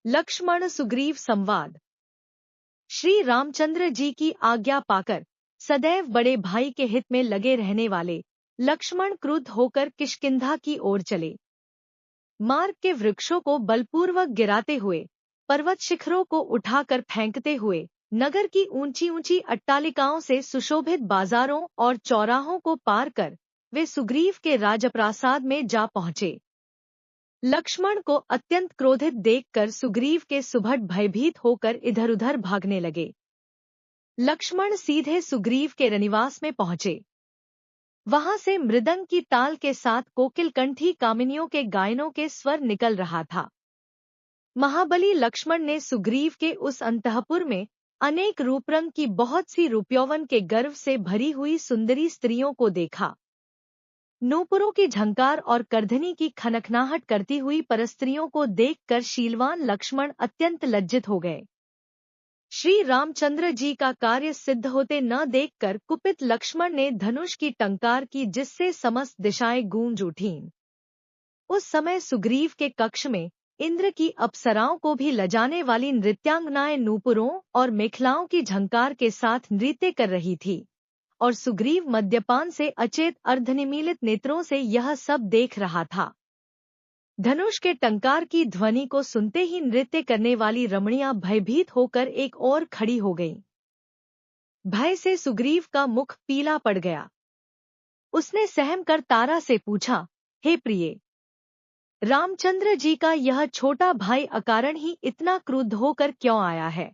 लक्ष्मण सुग्रीव संवाद। श्री रामचंद्र जी की आज्ञा पाकर सदैव बड़े भाई के हित में लगे रहने वाले लक्ष्मण क्रुद्ध होकर किष्किंधा की ओर चले। मार्ग के वृक्षों को बलपूर्वक गिराते हुए, पर्वत शिखरों को उठाकर फेंकते हुए, नगर की ऊंची ऊंची अट्टालिकाओं से सुशोभित बाजारों और चौराहों को पार कर वे सुग्रीव के राजप्रासाद में जा पहुंचे। लक्ष्मण को अत्यंत क्रोधित देखकर सुग्रीव के सुभट भयभीत होकर इधर-उधर भागने लगे। लक्ष्मण सीधे सुग्रीव के रनिवास में पहुंचे। वहां से मृदंग की ताल के साथ कोकिलकंठी कामिनियों के गायनों के स्वर निकल रहा था। महाबली लक्ष्मण ने सुग्रीव के उस अंतःपुर में अनेक रूपरंग की बहुत सी रूपयौवन के गर्व से भरी हुई सुंदरी स्त्रियों को देखा। नूपुरों की झंकार और करधनी की खनखनाहट करती हुई परस्त्रियों को देखकर शीलवान लक्ष्मण अत्यंत लज्जित हो गए। श्री रामचंद्र जी का कार्य सिद्ध होते न देखकर कुपित लक्ष्मण ने धनुष की टंकार की, जिससे समस्त दिशाएं गूंज उठीं। उस समय सुग्रीव के कक्ष में इंद्र की अप्सराओं को भी लजाने वाली नृत्यांगनाएं नूपुरों और मेखलाओं की झंकार के साथ नृत्य कर रही थी, और सुग्रीव मद्यपान से अचेत अर्धनिमीलित नेत्रों से यह सब देख रहा था। धनुष के टंकार की ध्वनि को सुनते ही नृत्य करने वाली रमणियां भयभीत होकर एक ओर खड़ी हो गईं। भय से सुग्रीव का मुख पीला पड़ गया। उसने सहम कर तारा से पूछा, हे प्रिय, रामचंद्र जी का यह छोटा भाई अकारण ही इतना क्रुद्ध होकर क्यों आया है?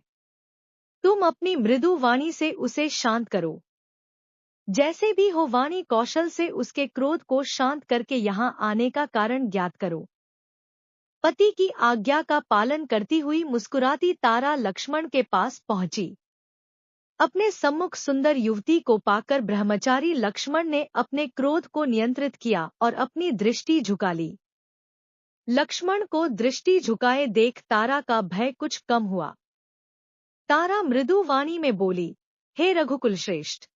तुम अपनी मृदु वाणी से उसे शांत करो। जैसे भी हो वाणी कौशल से उसके क्रोध को शांत करके यहाँ आने का कारण ज्ञात करो। पति की आज्ञा का पालन करती हुई मुस्कुराती तारा लक्ष्मण के पास पहुंची। अपने सम्मुख सुंदर युवती को पाकर ब्रह्मचारी लक्ष्मण ने अपने क्रोध को नियंत्रित किया और अपनी दृष्टि झुका ली। लक्ष्मण को दृष्टि झुकाए देख तारा का भय कुछ कम हुआ। तारा मृदु वाणी में बोली, हे रघुकुल श्रेष्ठ,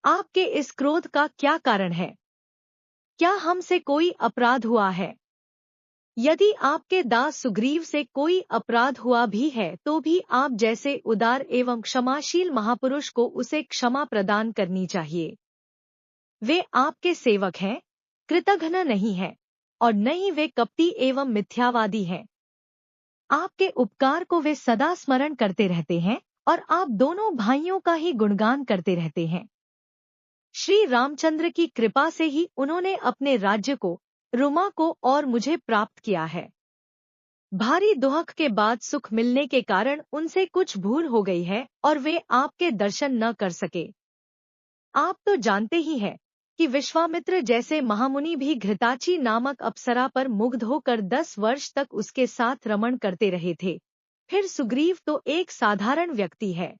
आपके इस क्रोध का क्या कारण है? क्या हमसे कोई अपराध हुआ है? यदि आपके दास सुग्रीव से कोई अपराध हुआ भी है तो भी आप जैसे उदार एवं क्षमाशील महापुरुष को उसे क्षमा प्रदान करनी चाहिए। वे आपके सेवक हैं, कृतघ्न नहीं हैं, और न ही वे कपटी एवं मिथ्यावादी हैं। आपके उपकार को वे सदा स्मरण करते रहते हैं और आप दोनों भाइयों का ही गुणगान करते रहते हैं। श्री रामचंद्र की कृपा से ही उन्होंने अपने राज्य को, रुमा को और मुझे प्राप्त किया है। भारी दुहक के बाद सुख मिलने के कारण उनसे कुछ भूल हो गई है और वे आपके दर्शन न कर सके। आप तो जानते ही हैं कि विश्वामित्र जैसे महामुनि भी घृताची नामक अप्सरा पर मुग्ध होकर 10 वर्ष तक उसके साथ रमण करते रहे थे। फिर सुग्रीव तो एक साधारण व्यक्ति है।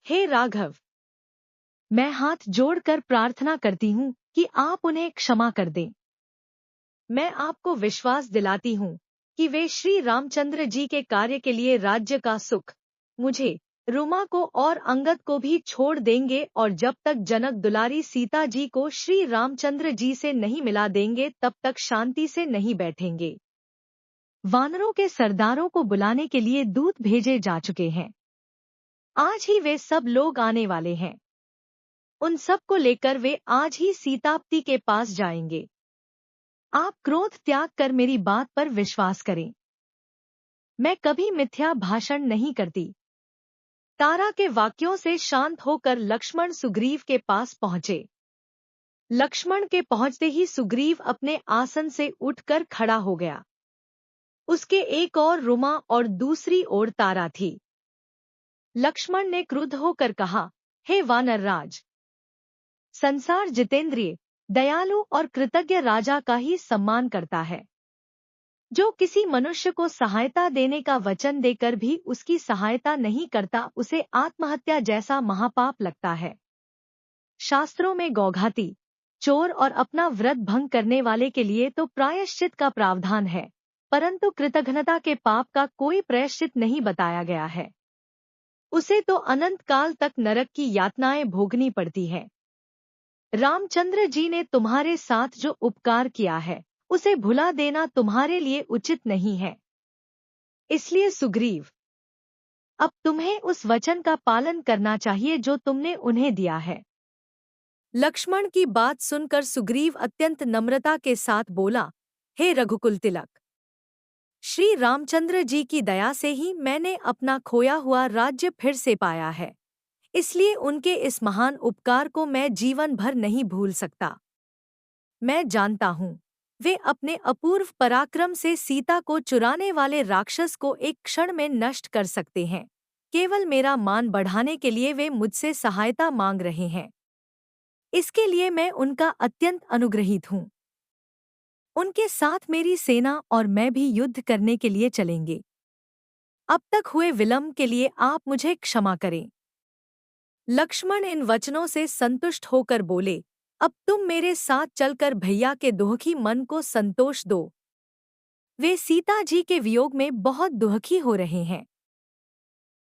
हे राघव, मैं हाथ जोड़कर प्रार्थना करती हूँ कि आप उन्हें क्षमा कर दें। मैं आपको विश्वास दिलाती हूँ कि वे श्री रामचंद्र जी के कार्य के लिए राज्य का सुख, मुझे, रुमा को और अंगद को भी छोड़ देंगे, और जब तक जनक दुलारी सीता जी को श्री रामचंद्र जी से नहीं मिला देंगे तब तक शांति से नहीं बैठेंगे। वानरों के सरदारों को बुलाने के लिए दूत भेजे जा चुके हैं। आज ही वे सब लोग आने वाले हैं। उन सब को लेकर वे आज ही सीतापति के पास जाएंगे। आप क्रोध त्याग कर मेरी बात पर विश्वास करें। मैं कभी मिथ्या भाषण नहीं करती। तारा के वाक्यों से शांत होकर लक्ष्मण सुग्रीव के पास पहुंचे। लक्ष्मण के पहुंचते ही सुग्रीव अपने आसन से उठकर खड़ा हो गया। उसके एक और रुमा और दूसरी ओर तारा थी। लक्ष्मण ने क्रुद्ध होकर कहा, हे वानरराज, संसार जितेंद्रिय, दयालु और कृतज्ञ राजा का ही सम्मान करता है। जो किसी मनुष्य को सहायता देने का वचन देकर भी उसकी सहायता नहीं करता, उसे आत्महत्या जैसा महापाप लगता है। शास्त्रों में गौघाती, चोर और अपना व्रत भंग करने वाले के लिए तो प्रायश्चित का प्रावधान है, परंतु कृतघ्नता के पाप का कोई प्रायश्चित नहीं बताया गया है। उसे तो अनंत काल तक नरक की यातनाएं भोगनी पड़ती है। रामचंद्र जी ने तुम्हारे साथ जो उपकार किया है, उसे भुला देना तुम्हारे लिए उचित नहीं है। इसलिए सुग्रीव, अब तुम्हें उस वचन का पालन करना चाहिए जो तुमने उन्हें दिया है। लक्ष्मण की बात सुनकर सुग्रीव अत्यंत नम्रता के साथ बोला, हे रघुकुल तिलक, श्री रामचंद्र जी की दया से ही मैंने अपना खोया हुआ राज्य फिर से पाया है, इसलिए उनके इस महान उपकार को मैं जीवन भर नहीं भूल सकता। मैं जानता हूँ वे अपने अपूर्व पराक्रम से सीता को चुराने वाले राक्षस को एक क्षण में नष्ट कर सकते हैं। केवल मेरा मान बढ़ाने के लिए वे मुझसे सहायता मांग रहे हैं। इसके लिए मैं उनका अत्यंत अनुग्रहित हूँ। उनके साथ मेरी सेना और मैं भी युद्ध करने के लिए चलेंगे। अब तक हुए विलंब के लिए आप मुझे क्षमा करें। लक्ष्मण इन वचनों से संतुष्ट होकर बोले, अब तुम मेरे साथ चलकर भैया के दुखी मन को संतोष दो। वे सीता जी के वियोग में बहुत दुखी हो रहे हैं।